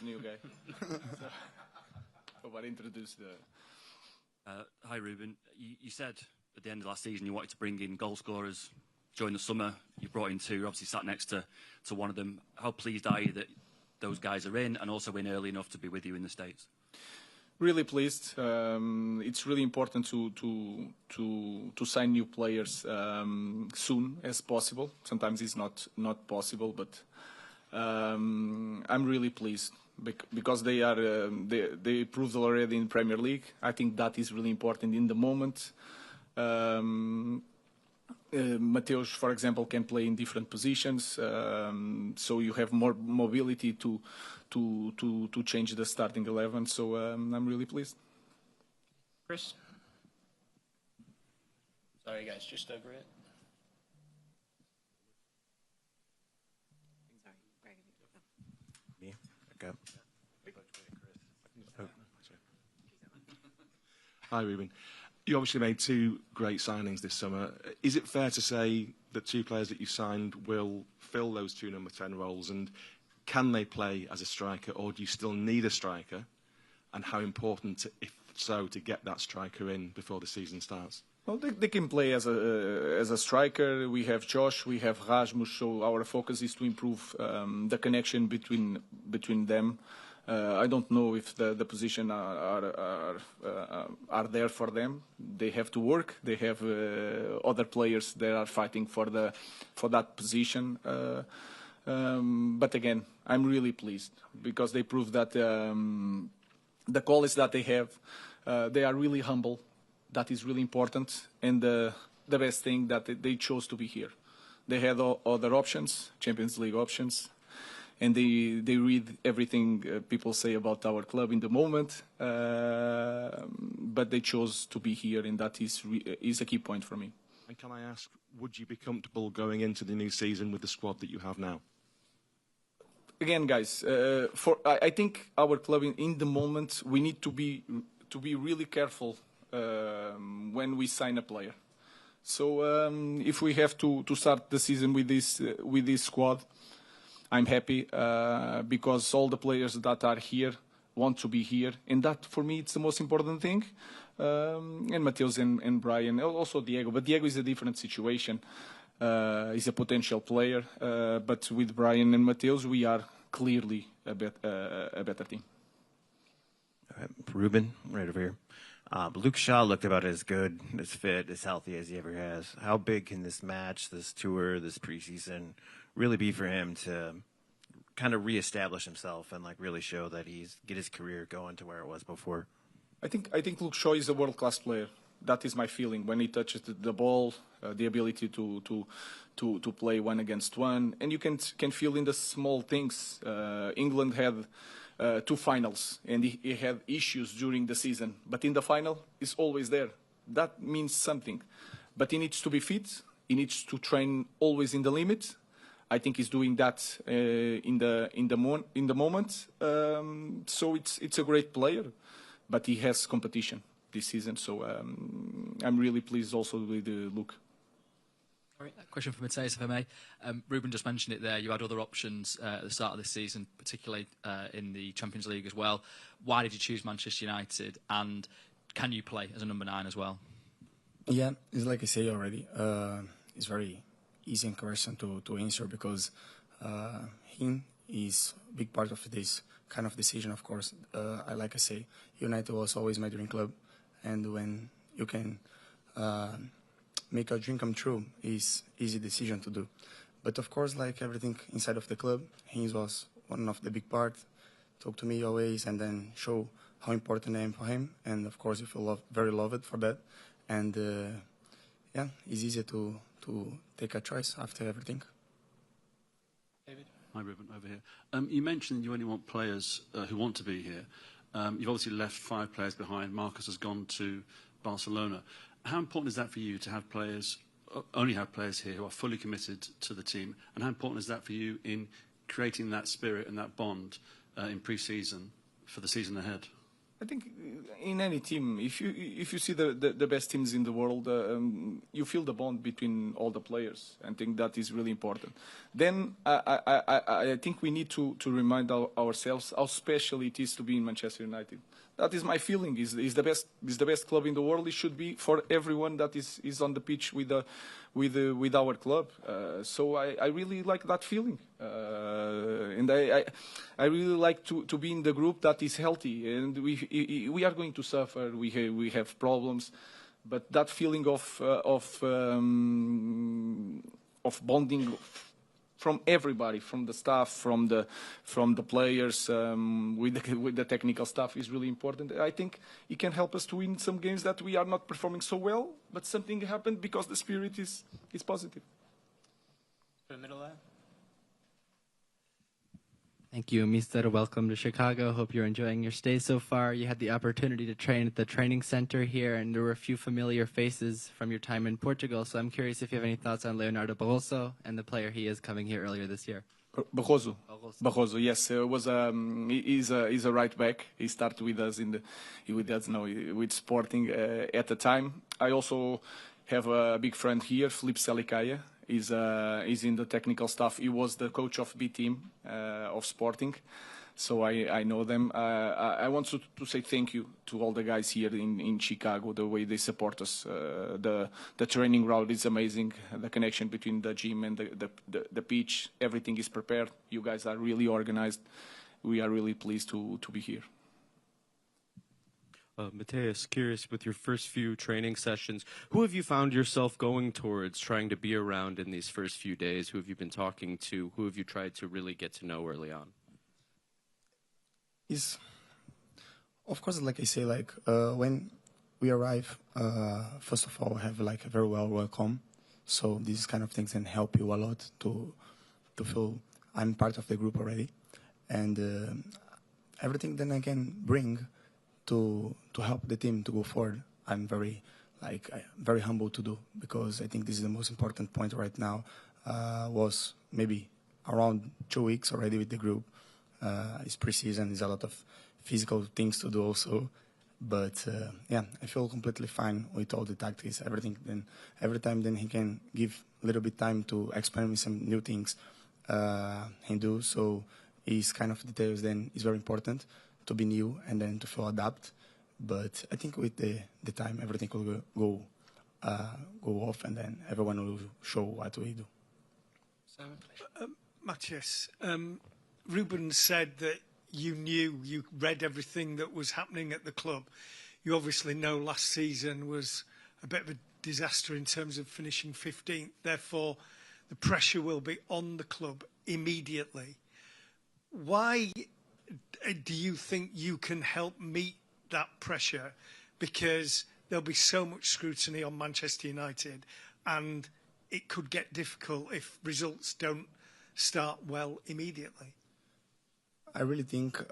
new guy. So I introduced the... Hi, Ruben. You said at the end of last season you wanted to bring in goal scorers during the summer. You brought in two. You're obviously sat next to one of them. How pleased are you that those guys are in and also in early enough to be with you in the States? Really pleased. It's really important to sign new players soon as possible. Sometimes it's not possible, but I'm really pleased because they proved already in Premier League. I think that is really important in the moment. Mateus, for example, can play in different positions, so you have more mobility to change the starting 11. So I'm really pleased. Chris? Sorry, guys, just over it. Me? Okay. Oh. Hi, Ruben. You obviously made two great signings this summer. Is it fair to say that two players that you signed will fill those two number 10 roles, and can they play as a striker, or do you still need a striker? And how important, if so, to get that striker in before the season starts? Well, they can play as a striker. We have Josh, we have Rasmus, so our focus is to improve the connection between them. I don't know if the position are there for them. They have to work. They have other players that are fighting for that position. But again, I'm really pleased because they prove that the qualities that they have, they are really humble. That is really important, and the best thing that they chose to be here. They had other options, Champions League options, and they read everything people say about our club in the moment, but they chose to be here, and that is a key point for me. And can I ask, would you be comfortable going into the new season with the squad that you have now? Again, guys, I think our club in the moment, we need to be really careful when we sign a player. So if we have to start the season with this squad, I'm happy because all the players that are here want to be here, and that for me it's the most important thing. And Mateus and Brian, also Diego, but Diego is a different situation. He's a potential player, but with Brian and Mateus, we are clearly a better team. Ruben, right over here. Luke Shaw looked about as good, as fit, as healthy as he ever has. How big can this match, this tour, this preseason really be for him to kind of reestablish himself and like really show that get his career going to where it was before? I think Luke Shaw is a world-class player. That is my feeling when he touches the ball, the ability to play one against one, and you can feel in the small things. England had 2 finals, and he had issues during the season, but in the final, he's always there. That means something. But he needs to be fit. He needs to train always in the limit. I think he's doing that in the moment. So it's a great player, but he has competition this season. So I'm really pleased also with Luke. All right, question for Mateus, if I may. Ruben just mentioned it there. You had other options at the start of this season, particularly in the Champions League as well. Why did you choose Manchester United? And can you play as a number 9 as well? Yeah, it's like I say already. It's very easy in question to answer because him is a big part of this kind of decision, of course. Like I say, United was always my dream club. And when you can make a dream come true, is easy decision to do. But of course, like everything inside of the club, he was one of the big part. Talk to me always, and then show how important I am for him. And of course, you feel very loved for that. And yeah, it's easier to take a choice after everything. David? Hi, Ruben, over here. You mentioned you only want players who want to be here. You've obviously left 5 players behind. Marcus has gone to Barcelona. How important is that for you to have players, only have players here who are fully committed to the team? And how important is that for you in creating that spirit and that bond in pre-season for the season ahead? I think in any team, if you see the best teams in the world, you feel the bond between all the players. I think that is really important. Then I think we need to remind ourselves how special it is to be in Manchester United. That is my feeling. Is the best club in the world. It should be for everyone that is on the pitch with our club. So I really like that feeling, and I really like to be in the group that is healthy. And we are going to suffer. We have problems, but that feeling of bonding from everybody, from the staff, from the players, with the technical staff is really important. I think it can help us to win some games that we are not performing so well, but something happened because the spirit is positive. To the middle there. Thank you, Mister. Welcome to Chicago. Hope you're enjoying your stay so far. You had the opportunity to train at the training center here, and there were a few familiar faces from your time in Portugal. So I'm curious if you have any thoughts on Leonardo Barroso and the player he is coming here earlier this year. Barroso, yes, he's a right back. He started with us with Sporting at the time. I also have a big friend here, Felipe Selicaia. He's in the technical staff. He was the coach of B team of Sporting, so I know them. I want to say thank you to all the guys here in Chicago. The way they support us, the training route is amazing. The connection between the gym and the pitch, everything is prepared. You guys are really organized. We are really pleased to be here. Mateus, curious, with your first few training sessions, who have you found yourself going towards, trying to be around in these first few days? Who have you been talking to? Who have you tried to really get to know early on? Of course, like I say, when we arrive, first of all, have a very well welcome. So these kind of things can help you a lot to feel I'm part of the group already, and everything that I can bring to help the team to go forward, I'm very humble to do, because I think this is the most important point right now. Was maybe around 2 weeks already with the group. It's pre-season, there's a lot of physical things to do also, but yeah, I feel completely fine with all the tactics, everything. Then every time then he can give a little bit time to experiment some new things he do. So his kind of details then is very important to be new and then to feel adapt. But I think with the time, everything will go off, and then everyone will show what we do. Simon, Matthias, Ruben said that you read everything that was happening at the club. You obviously know last season was a bit of a disaster in terms of finishing 15th. Therefore, the pressure will be on the club immediately. Why do you think you can help meet that pressure? Because there'll be so much scrutiny on Manchester United, and it could get difficult if results don't start well immediately. I really think